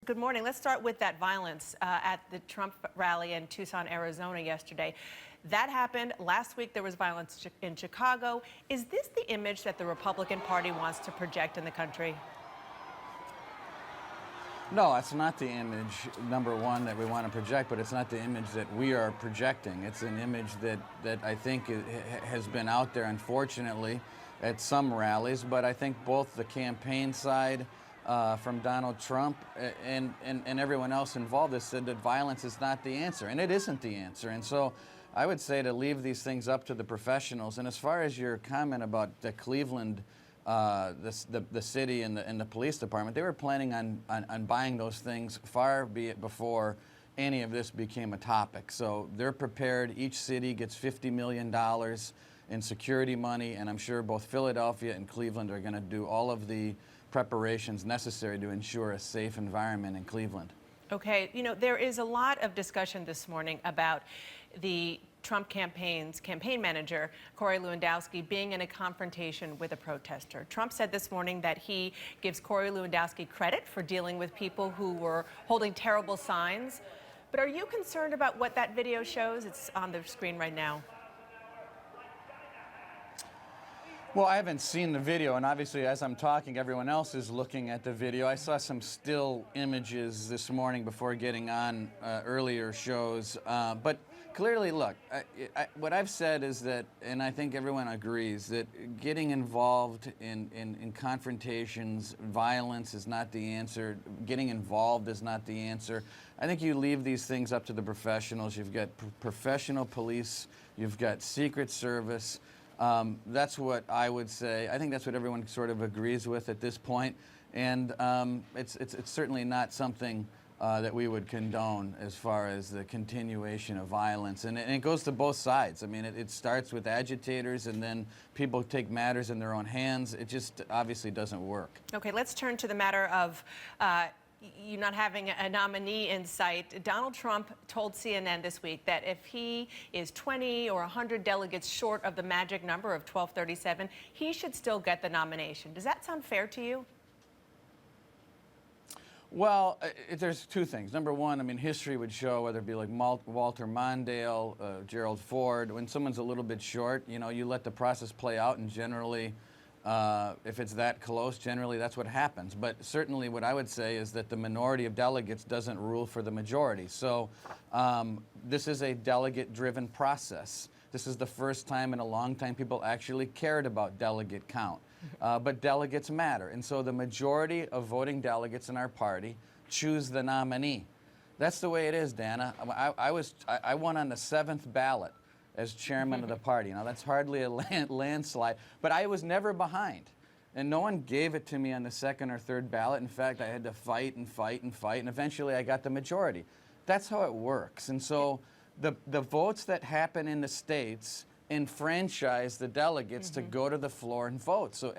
Good morning. Let's start with that violence at the Trump rally in Tucson, Arizona yesterday. That happened. Last week there was violence in Chicago. Is this the image that the Republican Party wants to project in the country? No, it's not the image, number one, that we want to project, but it's not the image that we are projecting. It's an image that I think has been out there, unfortunately, at some rallies, but I think both the campaign side from Donald Trump and everyone else involved has said that violence is not the answer, and it isn't the answer. And so I would say to leave these things up to the professionals. And as far as your comment about the Cleveland, the city and the police department, they were planning on buying those things far before any of this became a topic. So they're prepared. Each city gets $50 million in security money, and I'm sure both Philadelphia and Cleveland are going to do all of the preparations necessary to ensure a safe environment in Cleveland. Okay, you know, there is a lot of discussion this morning about the Trump campaign's campaign manager, Corey Lewandowski, being in a confrontation with a protester. Trump said this morning that he gives Corey Lewandowski credit for dealing with people who were holding terrible signs. But are you concerned about what that video shows? It's on the screen right now. Well, I haven't seen the video, and obviously as I'm talking, everyone else is looking at the video. I saw some still images this morning before getting on earlier shows. But clearly, look, what I've said is that, and I think everyone agrees, that getting involved in confrontations, violence is not the answer. Getting involved is not the answer. I think you leave these things up to the professionals. You've got professional police. You've got Secret Service. That's what I would say. I think that's what everyone sort of agrees with at this point, and it's certainly not something that we would condone as far as the continuation of violence, and it goes to both sides. I mean, it starts with agitators, and then people take matters in their own hands. It just obviously doesn't work. Okay, let's turn to the matter of you not having a nominee in sight. Donald Trump told CNN this week that if he is 20 or 100 delegates short of the magic number of 1237, he should still get the nomination. Does that sound fair to you? Well, there's two things. Number one, I mean, history would show, whether it be like Walter Mondale, Gerald Ford, when someone's a little bit short, you know, you let the process play out, and generally, if it's that close, generally that's what happens. But certainly what I would say is that the minority of delegates doesn't rule for the majority. So this is a delegate-driven process. This is the first time in a long time people actually cared about delegate count. But delegates matter. And so the majority of voting delegates in our party choose the nominee. That's the way it is, Dana. I won on the 7th ballot as chairman of the party. Now, that's hardly a landslide, but I was never behind. And no one gave it to me on the 2nd or 3rd ballot. In fact, I had to fight and fight and fight, and eventually I got the majority. That's how it works. And so the votes that happen in the states enfranchise the delegates to go to the floor and vote. So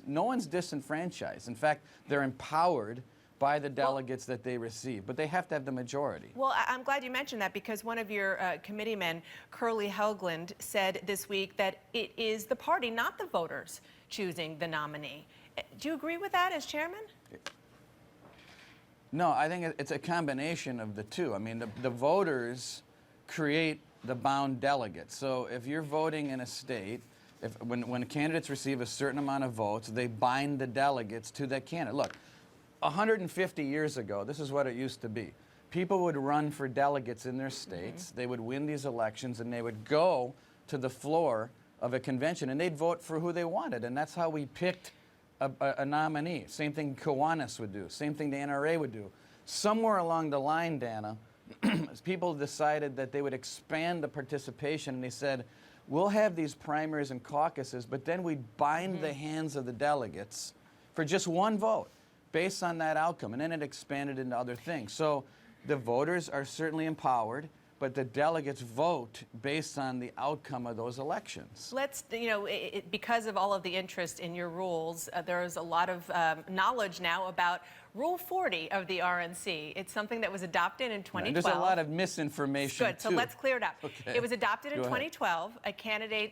no one's disenfranchised. In fact, they're empowered by the delegates that they receive, but they have to have the majority. Well, I'm glad you mentioned that, because one of your committeemen, Curly Helgeland, said this week that it is the party, not the voters, choosing the nominee. Do you agree with that as chairman? No, I think it's a combination of the two. I mean, the voters create the bound delegates. So if you're voting in a state, when candidates receive a certain amount of votes, they bind the delegates to that candidate. Look, 150 years ago, this is what it used to be. People would run for delegates in their states. They would win these elections, and they would go to the floor of a convention, and they'd vote for who they wanted. And that's how we picked a nominee. Same thing Kiwanis would do. Same thing the NRA would do. Somewhere along the line, Dana, people decided that they would expand the participation, and they said, we'll have these primaries and caucuses, but then we'd bind the hands of the delegates for just one vote based on that outcome, and then it expanded into other things. So the voters are certainly empowered. but the delegates vote based on the outcome of those elections. Let's, because of all of the interest in your rules, there is a lot of knowledge now about Rule 40 of the RNC. It's something that was adopted in 2012. And there's a lot of misinformation, Good, so too. let's clear it up. Okay. It was adopted in Go ahead. 2012.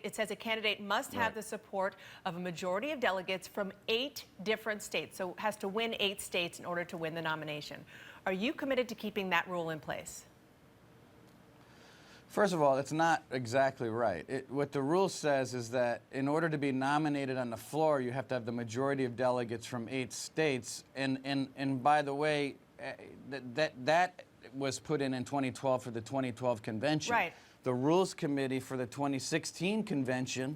It says a candidate must have Right. the support of a majority of delegates from 8 different states, so has to win 8 states in order to win the nomination. Are you committed to keeping that rule in place? First of all, it's not exactly right. What the rule says is that in order to be nominated on the floor, you have to have the majority of delegates from 8 states. And by the way, that was put in 2012 for the 2012 convention. Right. The Rules Committee for the 2016 convention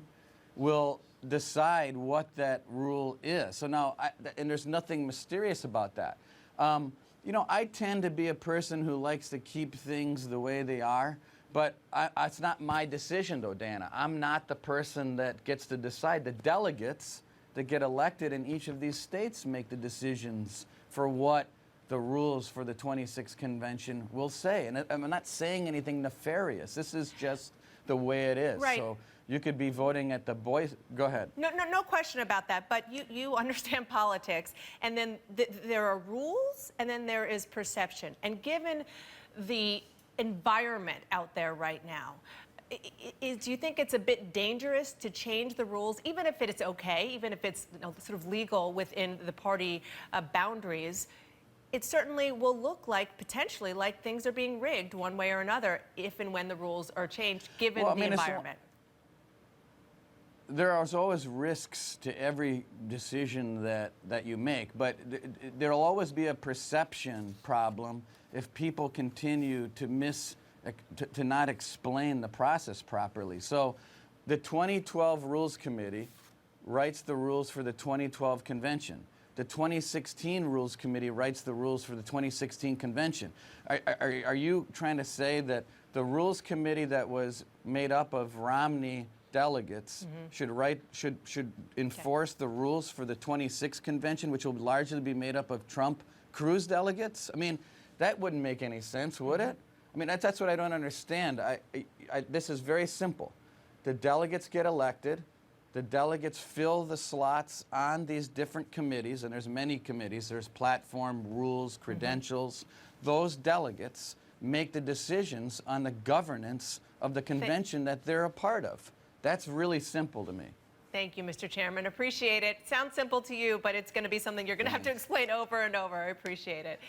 will decide what that rule is. So now, and there's nothing mysterious about that. I tend to be a person who likes to keep things the way they are. But it's not my decision, though, Dana. I'm not the person that gets to decide. The delegates that get elected in each of these states make the decisions for what the rules for the 26th convention will say. And I'm not saying anything nefarious. This is just the way it is. Right. So you could be voting at the boys. Go ahead. No question about that. But you understand politics, and then there are rules, and then there is perception. And given the environment out there right now, do you think it's a bit dangerous to change the rules, even if it's okay, even if it's sort of legal within the party boundaries? It certainly will look like, potentially, like things are being rigged one way or another if and when the rules are changed, given the environment. There are always risks to every decision that you make, but there'll always be a perception problem if people continue to not explain the process properly. So the 2012 Rules Committee writes the rules for the 2012 convention. The 2016 Rules Committee writes the rules for the 2016 convention. Are you trying to say that the Rules Committee that was made up of Romney delegates should enforce the rules for the 26th convention, which will largely be made up of Trump Cruz delegates? I mean, that wouldn't make any sense, would it? I mean, that's what I don't understand. This is very simple. The delegates get elected. The delegates fill the slots on these different committees, and there's many committees. There's platform, rules, credentials. Those delegates make the decisions on the governance of the convention that they're a part of. That's really simple to me. Thank you, Mr. Chairman. Appreciate it. Sounds simple to you, but it's going to be something you're going to have to explain over and over. I appreciate it.